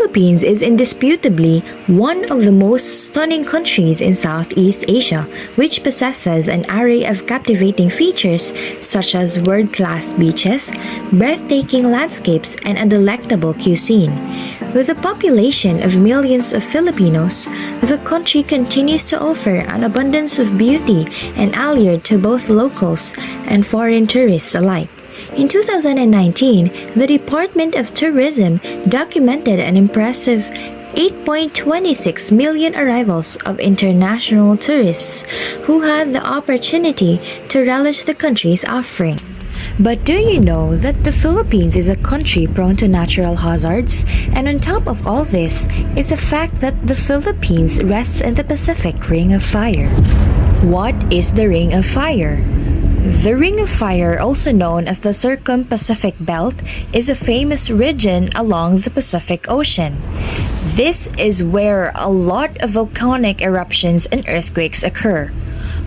Philippines is indisputably one of the most stunning countries in Southeast Asia, which possesses an array of captivating features such as world-class beaches, breathtaking landscapes, and a delectable cuisine. With a population of millions of Filipinos, the country continues to offer an abundance of beauty and allure to both locals and foreign tourists alike. In 2019, the Department of Tourism documented an impressive 8.26 million arrivals of international tourists who had the opportunity to relish the country's offering. But do you know that the Philippines is a country prone to natural hazards? And on top of all this is the fact that the Philippines rests in the Pacific Ring of Fire. What is the Ring of Fire? The Ring of Fire, also known as the Circum-Pacific Belt, is a famous region along the Pacific Ocean. This is where a lot of volcanic eruptions and earthquakes occur.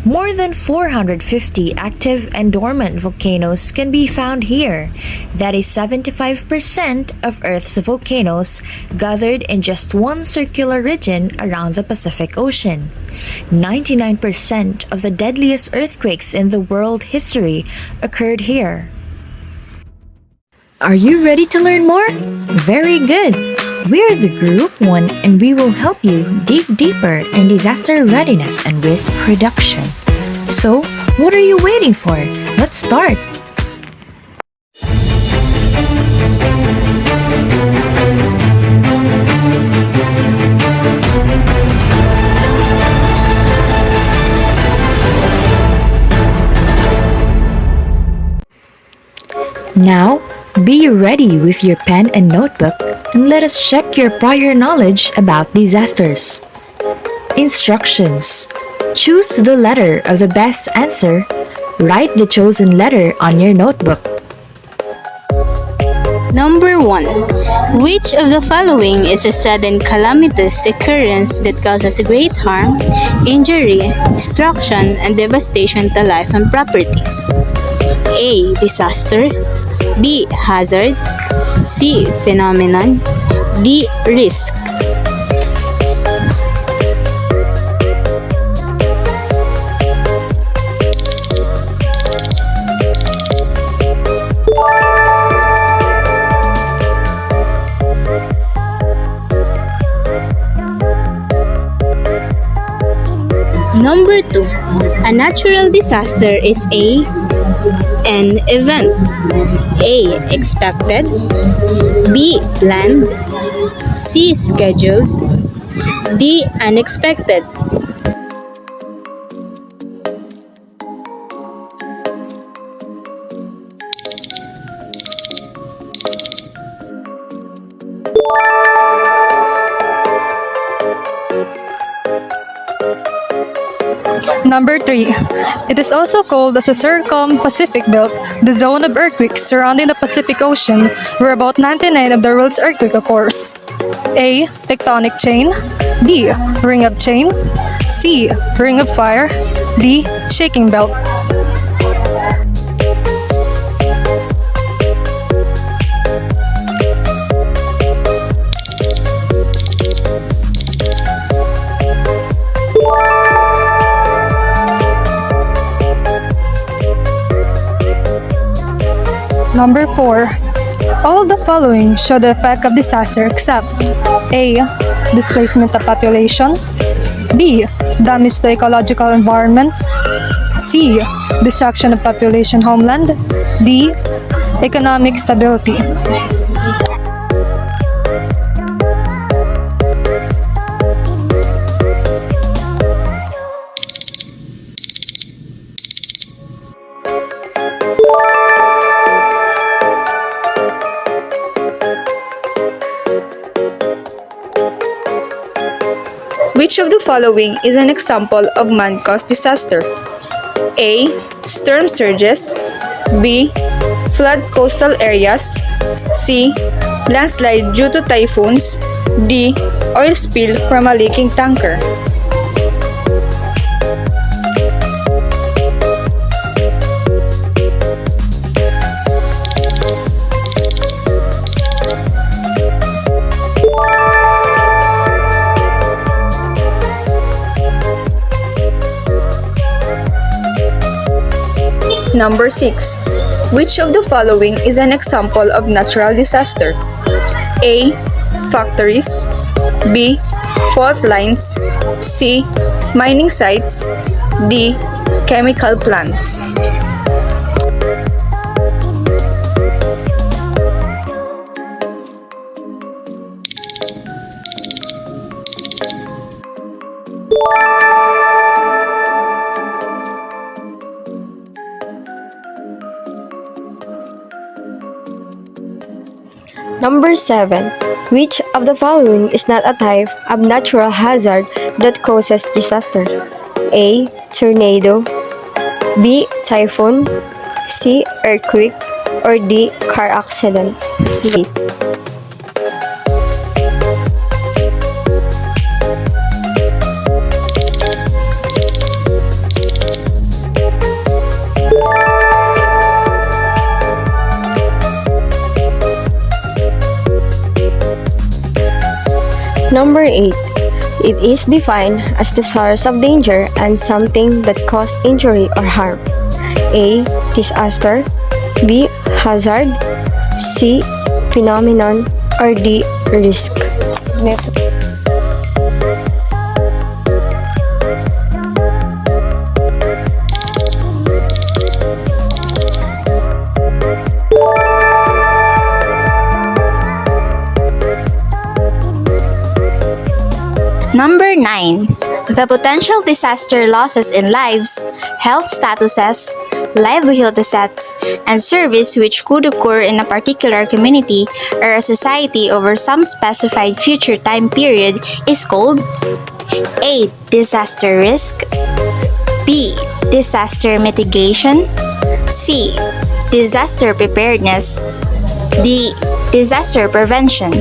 More than 450 active and dormant volcanoes can be found here. That is 75% of Earth's volcanoes gathered in just one circular region around the Pacific Ocean. 99% of the deadliest earthquakes in the world history occurred here. Are you ready to learn more? Very good! We're the Group 1 and we will help you dig deeper in disaster readiness and risk reduction. So, what are you waiting for? Let's start! Now, be ready with your pen and notebook and let us check your prior knowledge about disasters. Instructions. Choose the letter of the best answer. Write the chosen letter on your notebook. Number 1. Which of the following is a sudden calamitous occurrence that causes great harm, injury, destruction, and devastation to life and properties? A. Disaster. B. Hazard. C. Phenomenon. D. Risk. Number 2. A natural disaster is an event. A. Expected. B. Planned. C. Scheduled. D. Unexpected. Number 3. It is also called as a Circum-Pacific Belt, the zone of earthquakes surrounding the Pacific Ocean, where about 99% of the world's earthquake occurs. A. Tectonic chain. B. Ring of chain. C. Ring of fire. D. Shaking belt. Number 4. All the following show the effect of disaster except A. Displacement of population. B. Damage to ecological environment. C. Destruction of population homeland. D. Economic stability. Which of the following is an example of man-caused disaster? A. Storm surges. B. Flood coastal areas. C. Landslide due to typhoons. D. Oil spill from a leaking tanker. Number 6. Which of the following is an example of natural disaster? A. Factories. B. Fault lines. C. Mining sites. D. Chemical plants. Number 7. Which of the following is not a type of natural hazard that causes disaster? A. Tornado. B. Typhoon. C. Earthquake. Or D. Car accident. Number 8. It is defined as the source of danger and something that causes injury or harm. A. Disaster. B. Hazard. C. Phenomenon. Or D. Risk. Number 9. The potential disaster losses in lives, health statuses, livelihood assets, and service which could occur in a particular community or a society over some specified future time period is called A. Disaster risk. B. Disaster mitigation. C. Disaster preparedness. D. Disaster prevention.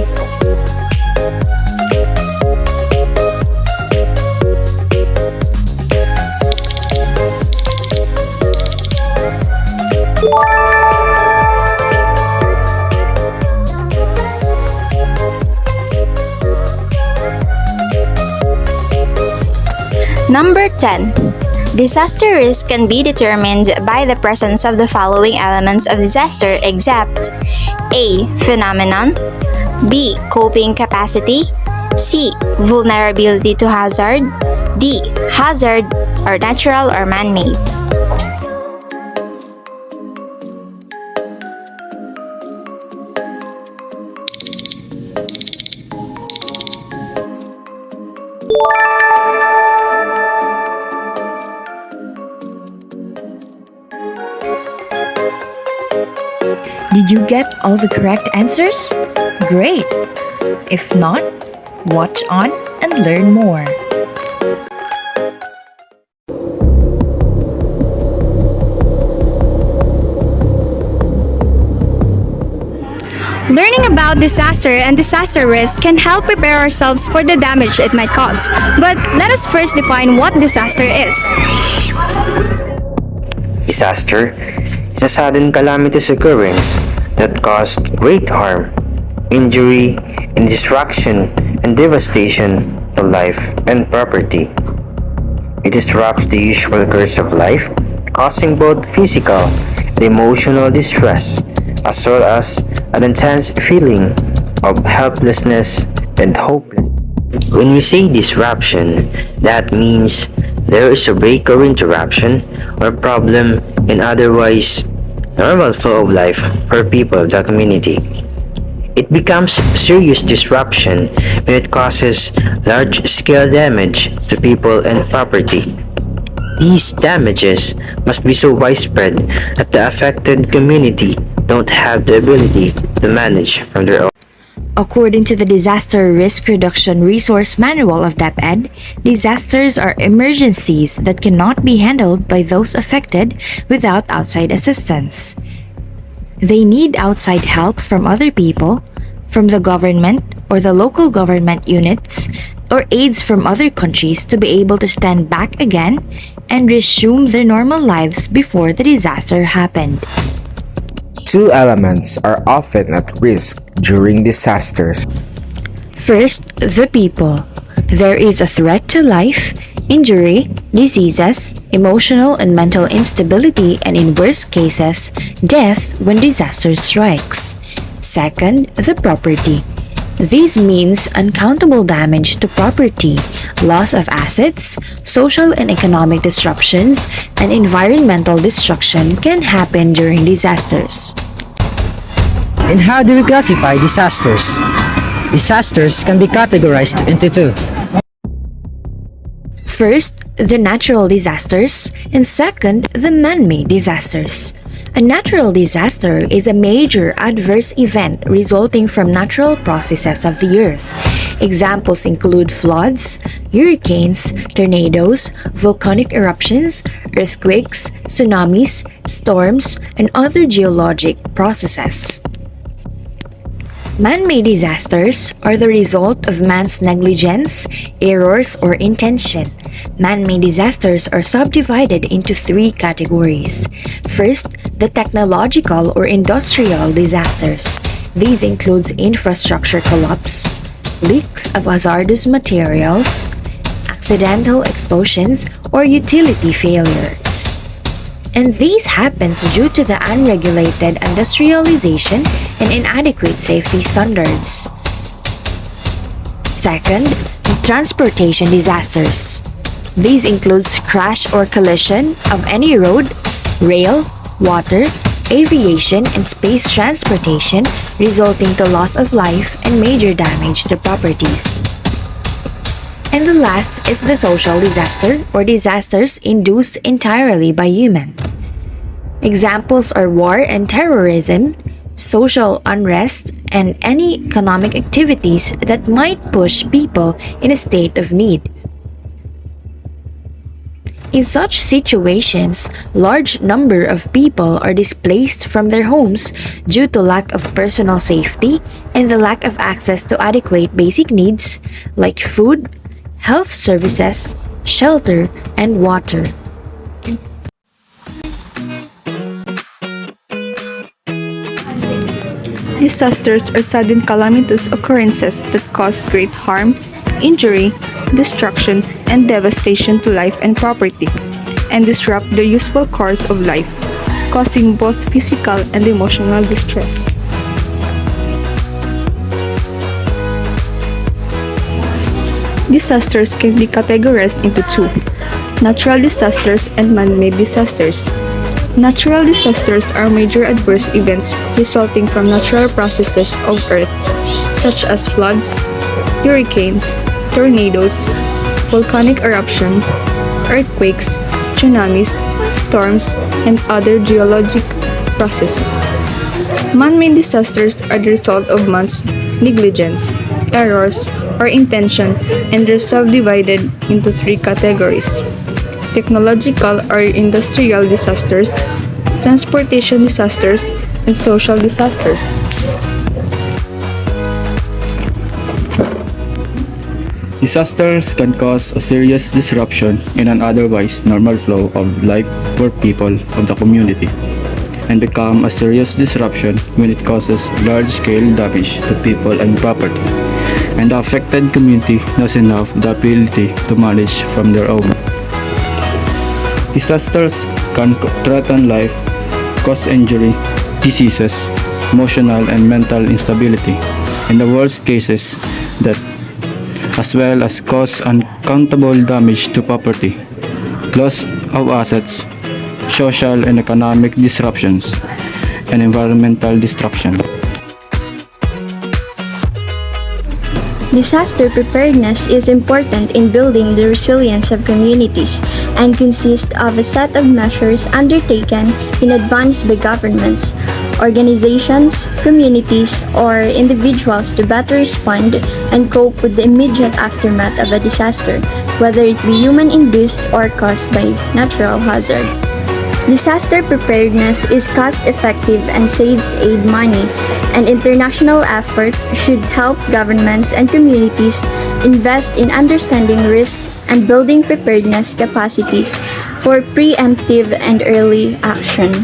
Number 10. Disaster risk can be determined by the presence of the following elements of disaster except A. Phenomenon. B. Coping capacity. C. Vulnerability to hazard. D. Hazard or natural or man-made. Did you get all the correct answers? Great! If not, watch on and learn more. Learning about disaster and disaster risk can help prepare ourselves for the damage it might cause. But let us first define what disaster is. Disaster is a sudden calamitous occurrence that caused great harm, injury, and destruction and devastation to life and property. It disrupts the usual course of life, causing both physical and emotional distress, as well as an intense feeling of helplessness and hopelessness. When we say disruption, that means there is a break or interruption or problem in otherwise normal flow of life for people of the community. It becomes serious disruption when it causes large-scale damage to people and property. These damages must be so widespread that the affected community don't have the ability to manage from their own. According to the Disaster Risk Reduction Resource Manual of DepEd, disasters are emergencies that cannot be handled by those affected without outside assistance. They need outside help from other people, from the government or the local government units, or aids from other countries to be able to stand back again and resume their normal lives before the disaster happened. Two elements are often at risk during disasters. First, the people. There is a threat to life, Injury, diseases, emotional and mental instability, and in worst cases, death when disaster strikes. Second, the property. This means uncountable damage to property, loss of assets, social and economic disruptions, and environmental destruction can happen during disasters. And how do we classify disasters? Disasters can be categorized into two. First, the natural disasters, and second, the man-made disasters. A natural disaster is a major adverse event resulting from natural processes of the earth. Examples include floods, hurricanes, tornadoes, volcanic eruptions, earthquakes, tsunamis, storms, and other geologic processes. Man-made disasters are the result of man's negligence, errors, or intention. Man-made disasters are subdivided into three categories. First, the technological or industrial disasters. These include infrastructure collapse, leaks of hazardous materials, accidental explosions, or utility failure. And this happens due to the unregulated industrialization and inadequate safety standards. Second, transportation disasters. These includes crash or collision of any road, rail, water, aviation, and space transportation resulting to loss of life and major damage to properties. And the last is the social disaster or disasters induced entirely by human. Examples are war and terrorism, social unrest, and any economic activities that might push people in a state of need. In such situations, large number of people are displaced from their homes due to lack of personal safety and the lack of access to adequate basic needs like food, health services, shelter, and water. Disasters are sudden calamitous occurrences that cause great harm, injury, destruction, and devastation to life and property, and disrupt the usual course of life, causing both physical and emotional distress. Disasters can be categorized into two: natural disasters and man-made disasters. Natural disasters are major adverse events resulting from natural processes of Earth, such as floods, hurricanes, tornadoes, volcanic eruption, earthquakes, tsunamis, storms, and other geologic processes. Man-made disasters are the result of man's negligence, errors, or intention, and are subdivided into three categories: technological or industrial disasters, transportation disasters, and social disasters. Disasters can cause a serious disruption in an otherwise normal flow of life for people of the community, and become a serious disruption when it causes large-scale damage to people and property, and the affected community doesn't have the ability to manage from their own. Disasters can threaten life, cause injury, diseases, emotional and mental instability, in the worst cases, death, as well as cause uncountable damage to property, loss of assets, social and economic disruptions, and environmental destruction. Disaster preparedness is important in building the resilience of communities and consists of a set of measures undertaken in advance by governments, organizations, communities, or individuals to better respond and cope with the immediate aftermath of a disaster, whether it be human-induced or caused by natural hazard. Disaster preparedness is cost-effective and saves aid money, and international effort should help governments and communities invest in understanding risk and building preparedness capacities for preemptive and early action.